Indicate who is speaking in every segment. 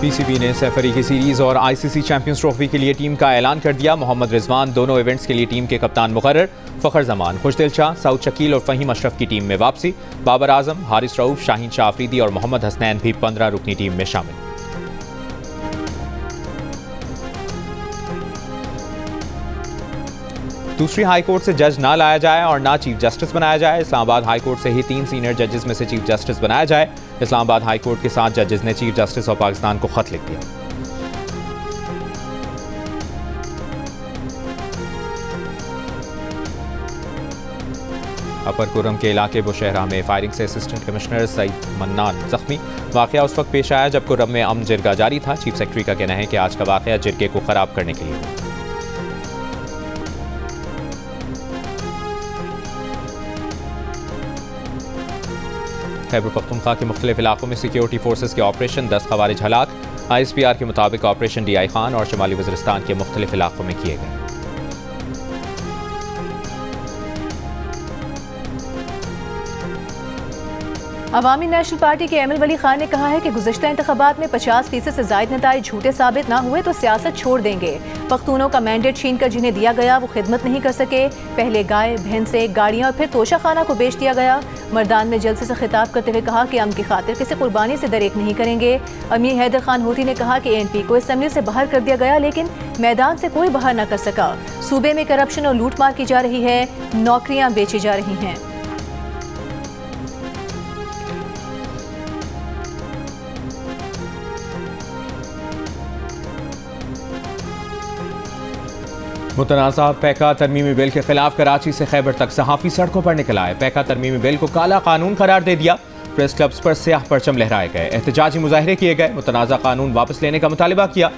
Speaker 1: PCB ने सैफ अली की series और आईसीसी चैंपियंस ट्रॉफी के लिए टीम का ऐलान कर दिया। मोहम्मद रिजवान दोनों इवेंट्स के लिए टीम के कप्तान मुकर्रर। फखर जमान, खुशदिल शाह, सऊद शकील और फहीम अशरफ की टीम में वापसी। बाबर आजम, हारिस रऊफ, शाहीन शाह आफरीदी और मोहम्मद हसनैन भी 15 रुकनी टीम में शामिल। दूसरी हाई कोर्ट से जज ना लाया जाए और ना चीफ जस्टिस बनाया जाए। इस्लामाबाद हाई कोर्ट से ही 3 सीनियर जजेस में से चीफ जस्टिस बनाया जाए। इस्लामाबाद हाई कोर्ट के 7 जजेस ने चीफ जस्टिस ऑफ पाकिस्तान को खत लिख दिया। अपर कुरम के इलाके बुशहरा में फायरिंग से असिस्टेंट कमिश्नर सईद मन्नान जख्मी। वाकया उस वक्त पेश आया जब कुरम में अमन जिरगा जारी था। चीफ सेक्रेटरी का कहना है कि आज का वाकया जिरगे को खराब करने के लिए हुआ। खैबर पख्तूनख्वा के मुख्तलिफ इलाकों में सिक्योरिटी फोर्सेज के ऑपरेशन, 10 खवारिज हलाक। ISPR के मुताबिक ऑपरेशन DI खान और शुमाली वज़ीरिस्तान के मुख्तलिफ इलाकों में किए गए।
Speaker 2: अवामी नेशनल पार्टी के एमएल वली खान ने कहा है कि गुज़िश्ता इंतखाबात में 50% से ज़ायद नताइज झूठे साबित ना हुए तो सियासत छोड़ देंगे। पख्तूनों का मैंडेट छीन कर जिन्हें दिया गया वो खिदमत नहीं कर सके। पहले गाय, भैंसें, गाड़ियाँ और फिर तोशा खाना को बेच दिया गया। मर्दान में जलसे से खिताब करते हुए कहा कि अम की खातिर किसी कुर्बानी से दरेक नहीं करेंगे। अमीर हैदर खान होती ने कहा कि ANP को असेंबली से बाहर कर दिया गया लेकिन मैदान से कोई बाहर न कर सका। सूबे में करप्शन और लूटमार की जा रही है, नौकरियाँ बेची जा रही हैं।
Speaker 1: मुतनाज़ा पैका तरमीमी बिल के खिलाफ कराची से खैबर तक सहाफ़ी सड़कों पर निकल आए। पैका तरमीमी बिल को काला कानून करार दे दिया। प्रेस क्लब्स पर स्याह परचम लहराए गए। एहतजाजी मुजाहरे किए गए। मुतनाज़ा कानून वापस लेने का मुतालिबा किया।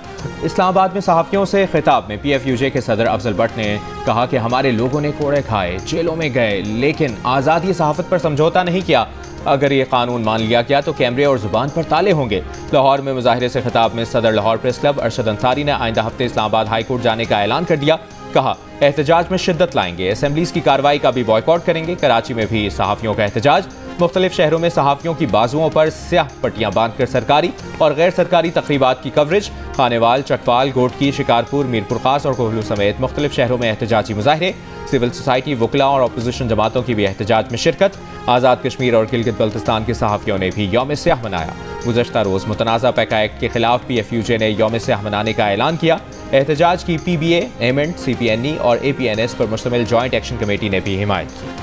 Speaker 1: इस्लामाबाद में सहाफ़ियों से खिताब में PFUJ के सदर अफजल भट्ट ने कहा कि हमारे लोगों ने कोड़े खाए, जेलों में गए, लेकिन आज़ादी सहाफ़त पर समझौता नहीं किया। अगर ये कानून मान लिया गया तो कैमरे और जुबान पर ताले होंगे। लाहौर में मुजाहिरे से खिताब में सदर लाहौर प्रेस क्लब अरशद अंसारी ने आइंदा हफ्ते इस्लामाबाद हाई कोर्ट जाने का ऐलान कर दिया। कहा, एहतजाज में शिद्दत लाएंगे, असेंबलीज की कार्रवाई का भी बॉयकॉट करेंगे। कराची में भी सहाफ़ियों का एहतजाज। मुख्तलिफ शहरों में सहाफ़ियों की बाजुओं पर स्याह पट्टियां बांधकर सरकारी और गैर सरकारी तकरीबात की कवरेज। खानेवाल, चटवाल, गोटकी, शिकारपुर, मीरपुर खास और कोहलू समेत मुख्तलिफ शहरों में एहतजाजी मुजाहरे। सिविल सोसाइटी, वकला और अपोजिशन जमातों की भी एहतजाज में शिरकत। आज़ाद कश्मीर और गिलगित बल्तिस्तान के सहाफ़ियों ने भी यौम स्याह मनाया। गुज़श्ता रोज़ मुतनाज़ा पैका एक्ट के खिलाफ PFUJ ने यौम स्याह मनाने का ऐलान किया। एहतजाज की PBA, एमेंट, CPNE और APNS पर मुश्तमिल जॉइंट एक्शन कमेटी ने भी हिमायत की।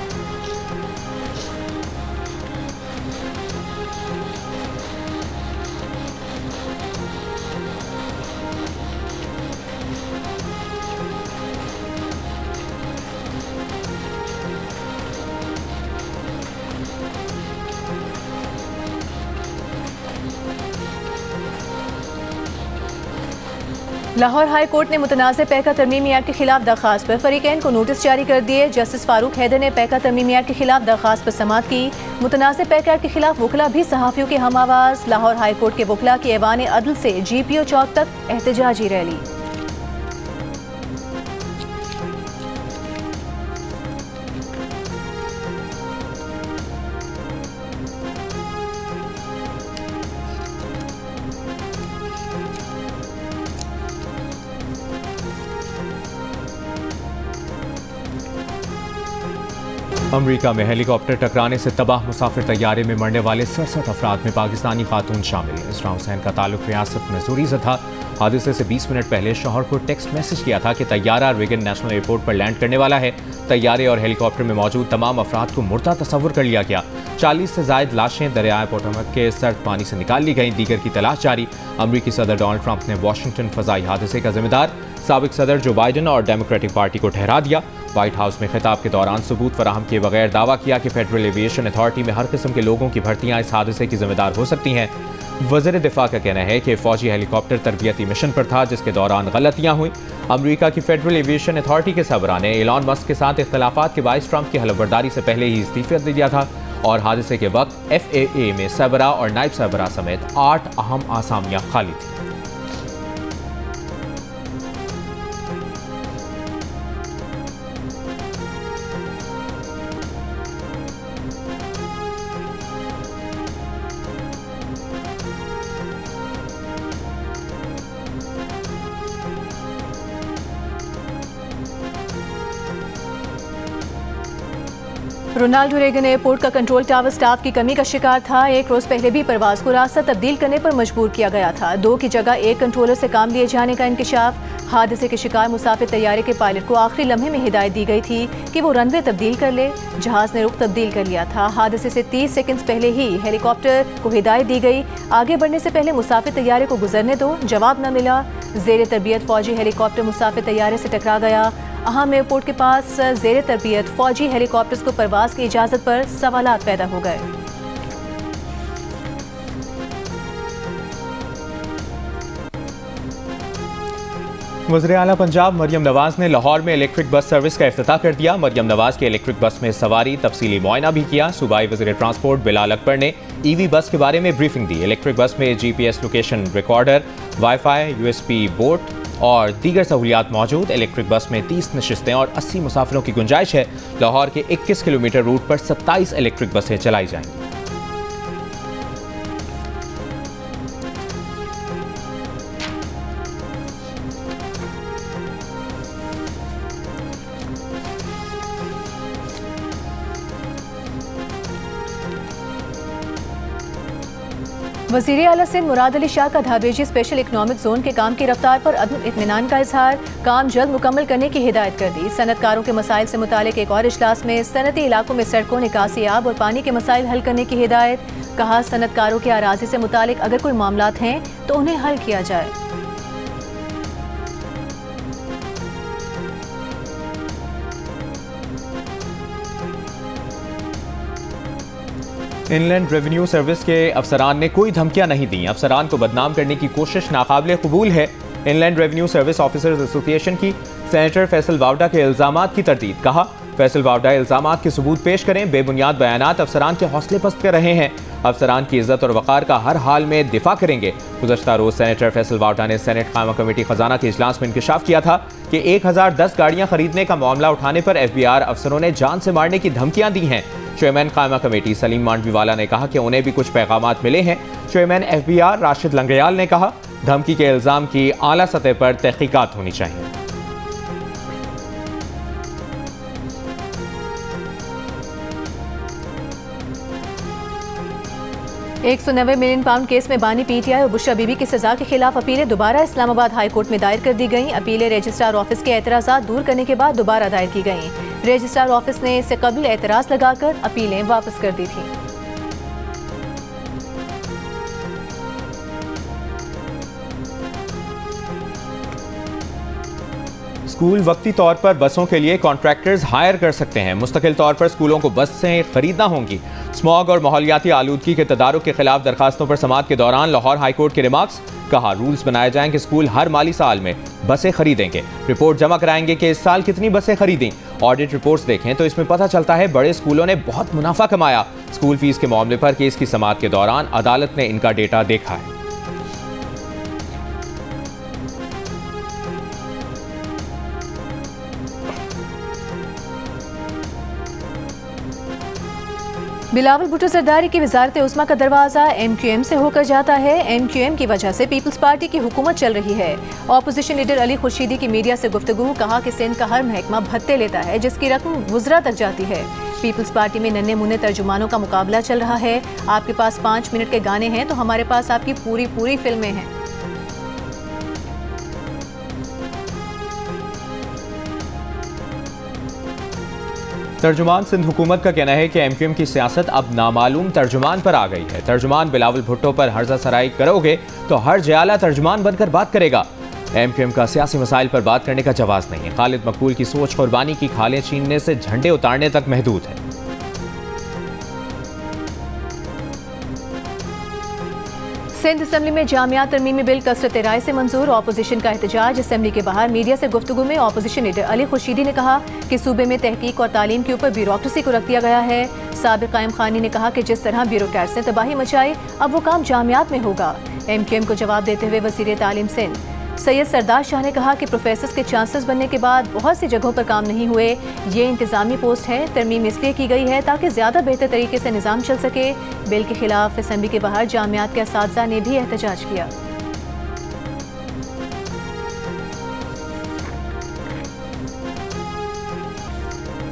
Speaker 2: लाहौर हाई कोर्ट ने मुतनाज़ पैका तरमीमी एक्ट के खिलाफ दरखास्त पर फरीकैन को नोटिस जारी कर दिए। जस्टिस फारूक हैदर ने पैका तरमीमी एक्ट के खिलाफ दरखास्त पर समाअत की। मुतनाज़ पैका एक्ट के खिलाफ वकला भी सहाफ़ियों के हम आवाज़। लाहौर हाई कोर्ट के वकला की ऐवान अदल से GPO चौक तक एहतजाजी रैली।
Speaker 1: अमरीका में हेलीकॉप्टर टकराने से तबाह मुसाफिर तैयारे में मरने वाले 67 अफराद में पाकिस्तानी खातून शामिल हैं। इसरा हुसैन का ताल्लुक रियासत मिसूरी से था। हादसे से 20 मिनट पहले शौहर को टेक्स्ट मैसेज किया था कि तैयारा रिगन नेशनल एयरपोर्ट पर लैंड करने वाला है। तैयारे और हेलीकॉप्टर में मौजूद तमाम अफराद को मुर्दा तस्वुर कर लिया गया। 40 से ज़ायद लाशें दरियाए पोटोमैक के सर्द पानी से निकाल ली गईं। दीगर की तलाश जारी। अमरीकी सदर डोनाल्ड ट्रंप ने वाशिंगटन फजाई हादसे का जिम्मेदार साबिक सदर जो बाइडन और डेमोक्रेटिक पार्टी को ठहरा दिया। व्हाइट हाउस में खिताब के दौरान सबूत फराहम किए बगैर दावा किया कि फेडरल एविएशन अथॉरिटी में हर किस्म के लोगों की भर्तियां इस हादसे की जिम्मेदार हो सकती हैं। वज़ीर दिफा का कहना है कि फौजी हेलीकॉप्टर तरबियती मिशन पर था जिसके दौरान गलतियां हुई। अमरीका की फेडरल एविएशन अथॉरिटी के सरबराह ने एलॉन मस्क के साथ इख्तलाफात के बायस ट्रंप की हलफबर्दारी से पहले ही इस्तीफा दे दिया था और हादसे के वक्त FAA में सरबराह और नायब सरबराह समेत 8 अहम आसामियां खाली थी।
Speaker 2: रोनाल्डो रेगन एयरपोर्ट का कंट्रोल टावर स्टाफ की कमी का शिकार था। एक रोज पहले भी परवाज को रास्ता तब्दील करने पर मजबूर किया गया था। 2 की जगह 1 कंट्रोलर से काम लिए जाने का इंकशाफ। हादसे के शिकार मुसाफिर तैयारे के पायलट को आखिरी लम्हे में हिदायत दी गई थी कि वो रनवे तब्दील कर ले। जहाज ने रुख तब्दील कर लिया था। हादसे से 30 सेकंड पहले ही हेलीकॉप्टर को हिदायत दी गई, आगे बढ़ने से पहले मुसाफिर तैयारे को गुजरने दो। जवाब न मिला। जेर तरबियत फौजी हेलीकॉप्टर मुसाफिर तैयारे से टकरा गया। अहम एयरपोर्ट के पास जेर तरबियत फौजी हेलीकॉप्टर्स को परवाज की इजाज़त पर सवालात पैदा हो गए।
Speaker 1: वज़ीर आला पंजाब मरियम नवाज ने लाहौर में इलेक्ट्रिक बस सर्विस का इफ्तिताह कर दिया। मरियम नवाज की इलेक्ट्रिक बस में सवारी तफसीली मुआयना भी किया। सूबाई वज़ीर ट्रांसपोर्ट बिलाल अकबर ने ईवी बस के बारे में ब्रीफिंग दी। इलेक्ट्रिक बस में GPS location recorder, wifi, USB boat और दीगर सहूलियात मौजूद। इलेक्ट्रिक बस में 30 नशिस्तें और 80 मुसाफिरों की गुंजाइश है। लाहौर के 21 किलोमीटर रूट पर 27 इलेक्ट्रिक बसें चलाई जाएंगी।
Speaker 2: वज़ीर आला सिंध मुराद अली शाह का धाबेजी स्पेशल इकनॉमिक जोन के काम की रफ्तार पर अदम इत्मीनान का इजहार। काम जल्द मुकम्मल करने की हिदायत कर दी। सनतकारों के मसाइल से मुतालिक एक और इजलास में सनती इलाकों में सड़कों, निकासी आब और पानी के मसाइल हल करने की हिदायत। कहा, सनतकारों के अराजी से मुतालिक अगर कोई मामलात हैं तो उन्हें हल किया जाए।
Speaker 1: इनलैंड रेवेन्यू सर्विस के अफसरान ने कोई धमकियां नहीं दी। अफसरान को बदनाम करने की कोशिश नाकाबिले कबूल है। Inland revenue service officers association की सेनेटर फैसल वावडा के इल्जामात की तरदीद। कहा, फैसल वावडा इल्जामात के सबूत पेश करें। बेबुनियाद बयानात अफसरान के हौसले पस्त कर रहे हैं। अफसरान की इज्जत और वक़ार का हर हाल में दिफा करेंगे। गुज़श्ता रोज सेनेटर फैसल वावडा ने सेनेट कायमा कमेटी खजाना के इजलास में इंकशाफ किया था कि 1010 गाड़ियां खरीदने का मामला उठाने पर FBR अफसरों ने जान से मारने की धमकियां दी हैं। चेयरमैन कायमा कमेटी सलीम मांडवीवाला ने कहा कि उन्हें भी कुछ पैगामात मिले हैं। चेयरमैन FBR राशिद लंगयाल ने कहा, धमकी के इल्जाम की आला सतह पर तहकीकात होनी चाहिए।
Speaker 2: 190 मिलियन पाउंड केस में बानी PTI और बुशरा बीबी की सजा के खिलाफ अपीलें दोबारा इस्लामाबाद हाई कोर्ट में दायर कर दी गईं। अपीलें रजिस्ट्रार ऑफिस के एतराज़ात दूर करने के बाद दोबारा दायर की गईं। रजिस्ट्रार ऑफिस ने इससे कबल एतराज़ लगाकर अपीलें वापस कर दी थीं।
Speaker 1: स्कूल वक्ती तौर पर बसों के लिए कॉन्ट्रैक्टर्स हायर कर सकते हैं। मुस्तकिल तौर पर स्कूलों को बसें खरीदना होंगी। स्मॉग और माहौलियाती आलूदगी के तदारुक के खिलाफ दरखास्तों पर समाअत के दौरान लाहौर हाई कोर्ट के रिमार्क्स। कहा, रूल्स बनाए जाएं कि स्कूल हर माली साल में बसें खरीदेंगे। रिपोर्ट जमा कराएंगे कि इस साल कितनी बसें खरीदी। ऑडिट रिपोर्ट्स देखें तो इसमें पता चलता है बड़े स्कूलों ने बहुत मुनाफा कमाया। स्कूल फीस के मामले पर केस की समाअत के दौरान अदालत ने इनका डेटा देखा है।
Speaker 2: बिलावल भुट्टो सरदारी की वजारत उस्मा का दरवाज़ा MQM से होकर जाता है। MQM की वजह से पीपल्स पार्टी की हुकूमत चल रही है। ऑपोजिशन लीडर अली खुर्शीदी की मीडिया से गुफ्तगू। कहा कि सिंध का हर महकमा भत्ते लेता है जिसकी रकम वुज़रा तक जाती है। पीपल्स पार्टी में नन्हे मुन्ने तर्जुमानों का मुकाबला चल रहा है। आपके पास 5 मिनट के गाने हैं तो हमारे पास आपकी पूरी फिल्में हैं।
Speaker 1: तर्जुमान सिंध हुकूमत का कहना है कि MQM की सियासत अब नामालूम तर्जुमान पर आ गई है। तर्जुमान बिलावल भुट्टो पर हर्जा सराई करोगे तो हर जयाला तर्जुमान बनकर बात करेगा। MQM का सियासी मसाइल पर बात करने का जवाब नहीं है। खालिद मकबूल की सोच कुर्बानी की खालें छीनने से झंडे उतारने तक महदूद है।
Speaker 2: सिंध असम्बली में जामिया तरमीमी बिल कसरत राय से मंजूर। ऑपोजिशन का एहतजाज। असम्बली के बाहर मीडिया से गुफ्तगू में ऑपोजिशन लीडर अली खुर्शीदी ने कहा कि सूबे में तहकीक और तालीम के ऊपर ब्यूरोक्रेसी को रख दिया गया है। साबिक कायम खानी ने कहा कि जिस तरह ब्यूरोक्रेट्स ने तबाही मचाई अब वो काम जामियात में होगा। MQM को जवाब देते हुए वज़ीर तालीम सिंध सैयद सरदार शाह ने कहा कि प्रोफेसर्स के चांसेस बनने के बाद बहुत सी जगहों पर काम नहीं हुए। ये इंतजामी पोस्ट है। तरमीम इसलिए की गई है ताकि ज़्यादा बेहतर तरीके से निज़ाम चल सके। बिल के खिलाफ असम्बली के बाहर जामियात के असातिज़ा ने भी एहतजाज किया।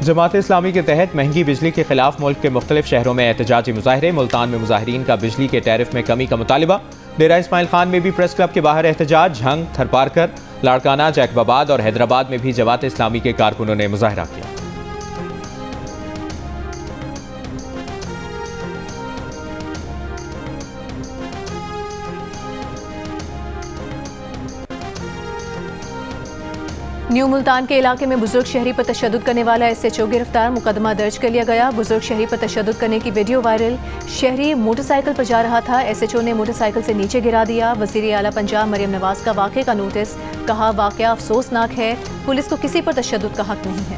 Speaker 1: जमात इस्लामी के तहत महंगी बिजली के खिलाफ मुल्क के मुख्तलिफ शहरों में एहतजाजी मुजाहरे। मुल्तान में मुजाहरीन का बिजली के टैरिफ में कमी का मुतालिबा। डेरा इस्माइल खान में भी प्रेस क्लब के बाहर एहतजाज। झंग, थरपारकर, लाड़काना, जैकबाबाद और हैदराबाद में भी जमात इस्लामी के कारकुनों ने मुजाहरा किया।
Speaker 2: न्यू मुल्तान के इलाके में बुजुर्ग शहरी पर तशद्दुद करने वाला SHO गिरफ्तार। मुकदमा दर्ज कर लिया गया। बुजुर्ग शहरी पर तशद्दुद करने की वीडियो वायरल। शहरी मोटरसाइकिल पर जा रहा था, SHO ने मोटरसाइकिल से नीचे गिरा दिया। वज़ीर आला पंजाब मरियम नवाज का वाक़े का नोटिस। कहा, वाक़या अफसोसनाक है, पुलिस को किसी पर तशद्दुद का हक नहीं है।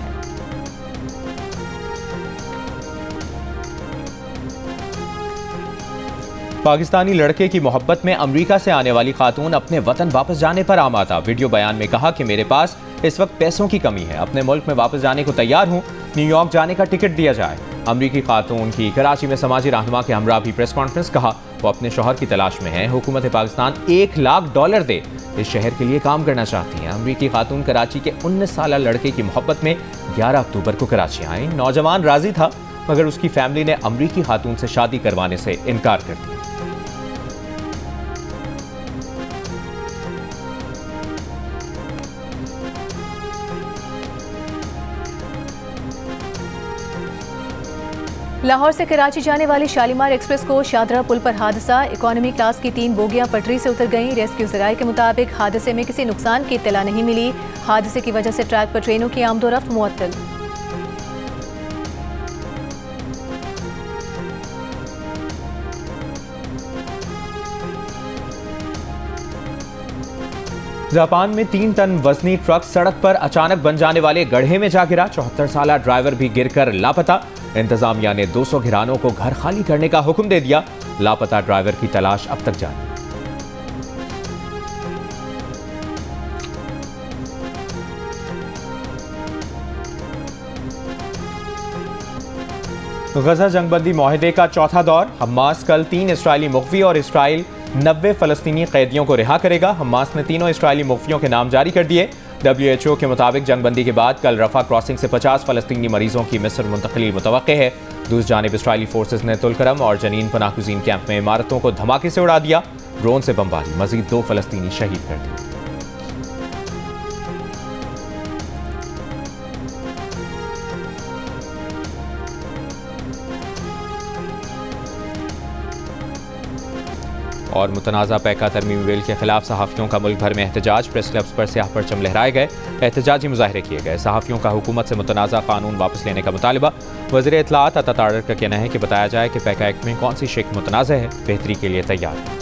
Speaker 1: पाकिस्तानी लड़के की मोहब्बत में अमेरिका से आने वाली खातून अपने वतन वापस जाने पर आमादा। वीडियो बयान में कहा कि मेरे पास इस वक्त पैसों की कमी है, अपने मुल्क में वापस जाने को तैयार हूँ, न्यूयॉर्क जाने का टिकट दिया जाए। अमरीकी खातून की कराची में समाजी रहनुमा के हमरा भी प्रेस कॉन्फ्रेंस। कहा, वो अपने शौहर की तलाश में है। हुकूमत पाकिस्तान $1 लाख दे इस शहर के लिए काम करना चाहती है। अमरीकी खातून कराची के 19 साल लड़के की मोहब्बत में 11 अक्टूबर को कराची आई। नौजवान राजी था, मगर उसकी फैमिली ने अमरीकी खातून से शादी करवाने से इनकार कर दिया।
Speaker 2: लाहौर से कराची जाने वाली शालीमार एक्सप्रेस को शादरा पुल पर हादसा। इकोनॉमी क्लास की 3 बोगियां पटरी से उतर गईं। रेस्क्यू ज़राए के मुताबिक हादसे में किसी नुकसान की इत्तला नहीं मिली। हादसे की वजह से ट्रैक पर ट्रेनों की आमदोरफ्त मुअत्तल।
Speaker 1: जापान में 3 टन वजनी ट्रक सड़क पर अचानक बन जाने वाले गड्ढे में जा गिरा। 74 साल ड्राइवर भी गिरकर लापता। इंतजामिया ने 200 घरानों को घर खाली करने का हुक्म दे दिया। लापता ड्राइवर की तलाश अब तक जारी। गजा जंगबंदी मुआहदे का चौथा दौर। हमास कल 3 इस्राइली मुख्फी और इसराइल 90 फलस्तीनी कैदियों को रिहा करेगा। हमास ने तीनों इस्राइली मुख्फियों के नाम जारी कर दिए। WHO के मुताबिक जंगबंदी के बाद कल रफा क्रॉसिंग से 50 फलस्तीनी मरीजों की मिस्र मुंतकिली मुतवक्के है। दूसरी जानिब इस्राइली फोर्सेज ने तुलकरम और जनीन पनाहगुज़ीन कैंप में इमारतों को धमाके से उड़ा दिया। ड्रोन से बमबारी, मजीद 2 फलस्तीनी शहीद कर दिए। और मुतनाज़ा पैका तरमीमी बिल के खिलाफ सहाफ़ियों का मुल्क भर में एहतजाज। प्रेस क्लब्स पर स्याह परचम लहराए गए, एहतजाजी मुजाहरे किए गए। सहाफ़ियों का हुकूमत से मुतनाज़ा कानून वापस लेने का मुतालिबा। वज़ीर इत्तलाआत अता तारड़ का कहना है कि बताया जाए कि पैका एक्ट में कौन सी शिक मुतनाज़ा है, बेहतरी के लिए तैयार है।